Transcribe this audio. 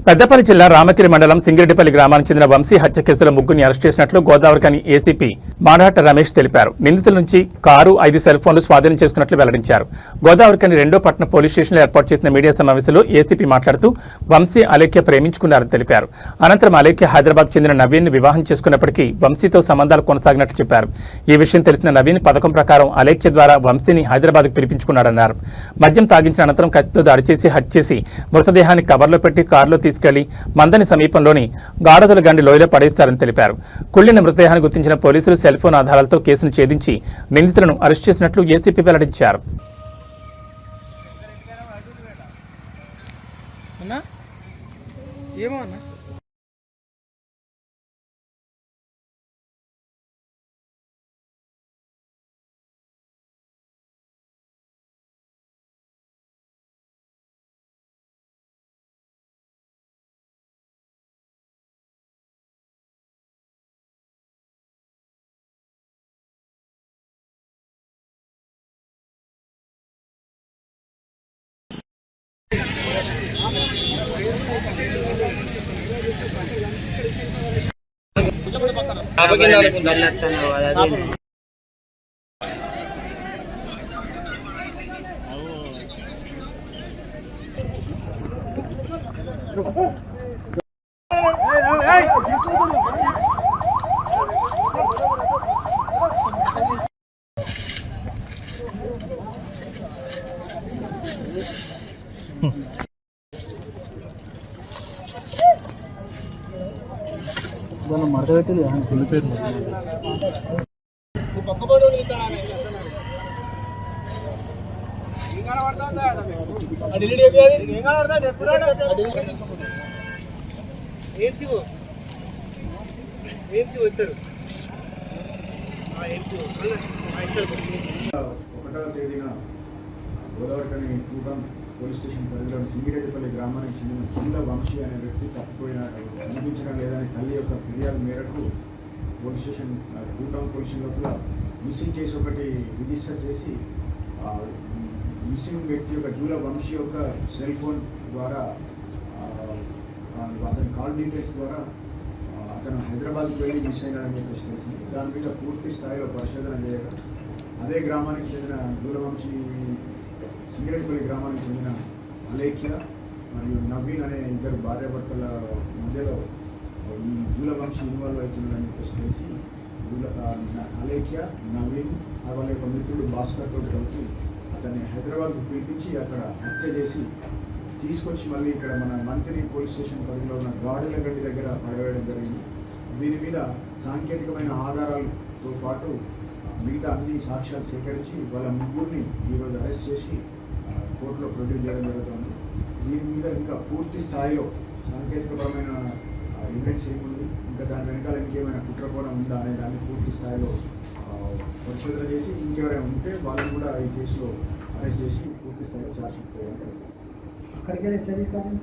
పెద్దపల్లి జిల్లా రామగిరి మండలం సింగిరెడ్డిపల్లి గ్రామానికి చెందిన వంశీ హత్య కేసులో ముగ్గురిని అరెస్ట్ చేసినట్లు గోదావరిఖని ఏసీపీ మాడాట రమేష్ తెలిపారు. నిందితుల నుంచి కారు 5 సెల్ ఫోన్లు స్వాధీనం చేసుకున్నట్లు వెల్లడించారు. గోదావరిఖని 2వ పట్టణ పోలీస్ స్టేషన్లో ఏర్పాటు చేసిన మీడియా సమావేశంలో ఏసీపీ మాట్లాడుతూ వంశీ అలేఖ్య ప్రేమించుకున్నారని తెలిపారు. అనంతరం అలేఖ్య హైదరాబాద్ చెందిన నవీన్ ని వివాహం చేసుకున్నప్పటికీ వంశీతో సంబంధాలు కొనసాగినట్లు చెప్పారు. ఈ విషయం తెలిసిన నవీన్ పథకం ప్రకారం అలేఖ్య ద్వారా వంశీని హైదరాబాద్కు పిలిపించుకున్నారన్నారు. మద్యం తాగించిన అనంతరం కత్తితో దాడి చేసి హత్య చేసి మృతదేహాన్ని కవర్లో పెట్టి కారులో తీసుకెళ్లి మందని సమీపంలోని గాఢదుల గండి లోయలో పడేస్తారని తెలిపారు. కుళ్లిన మృతదేహాన్ని గుర్తించిన పోలీసులు సెల్ ఫోన్ ఆధారాలతో కేసును ఛేదించి నిందితులను అరెస్ట్ చేసినట్లు ఏసీపీ వెల్లడించారు. మరద పెట్టింది వెళ్ళిపోయింది. గోదావరిఖని కూటం పోలీస్ స్టేషన్ పరిధిలోని సింగిరెడ్డిపల్లి గ్రామానికి చెందిన చుండ వంశీ అనే వ్యక్తి తప్పిపోయినట్టు కనిపించడం లేదని తల్లి యొక్క ఫిర్యాదు మేరకు పోలీస్ స్టేషన్ కూటం పోలీస్ లోపల మిస్సింగ్ కేసు ఒకటి రిజిస్టర్ చేసి మిస్సింగ్ వ్యక్తి యొక్క జూల వంశీ యొక్క సెల్ ఫోన్ ద్వారా అతని కాల్ డీటెయిల్స్ ద్వారా అతను హైదరాబాద్కి వెళ్ళి మిస్ అయినాడని చెప్పేసి తెలిసింది. దాని మీద పూర్తి స్థాయిలో పరిశోధన చేయగా అదే గ్రామానికి చెందిన జూల వంశీ సింగిరెడ్డిపల్లి గ్రామానికి చెందిన అలేఖ్య మరియు నవీన్ అనే ఇద్దరు భార్యాభర్తల మధ్యలో ఈ జూల వంశీ ఇన్వాల్వ్ అవుతుందని చెప్పేసి తెలిసి అలేఖ్య నవీన్ వాళ్ళ యొక్క మిత్రుడు భాస్కర్ తోటి కలిసి అతన్ని హైదరాబాద్కు పిలిపించి అక్కడ హత్య చేసి తీసుకొచ్చి మళ్ళీ ఇక్కడ మన మంత్రి పోలీస్ స్టేషన్ పరిధిలో ఉన్న గాడుల గడ్డి దగ్గర పడవేయడం జరిగింది. దీని మీద సాంకేతికమైన ఆధారాలతో పాటు మిగతా అన్ని సాక్ష్యాలు సేకరించి వాళ్ళ ముగ్గురిని ఈరోజు అరెస్ట్ చేసి కోర్టులో ప్రొడ్యూస్ చేయడం జరుగుతుంది. దీని మీద ఇంకా పూర్తి స్థాయిలో సాంకేతికపరమైన ఎవిడెన్స్ ఏముంది, ఇంకా దాని వెనకాల ఇంకేమైనా కుట్రకోణం ఉందా అనే దాన్ని పూర్తి స్థాయిలో పరిశోధన చేసి ఇంకెవరైనా ఉంటే వాళ్ళని కూడా ఈ కేసులో అరెస్ట్ చేసి పూర్తి స్థాయిలో ఛార్జ్ షీట్ చేయాలి. అక్కడికి ఎట్లా తీసుకోవాలి?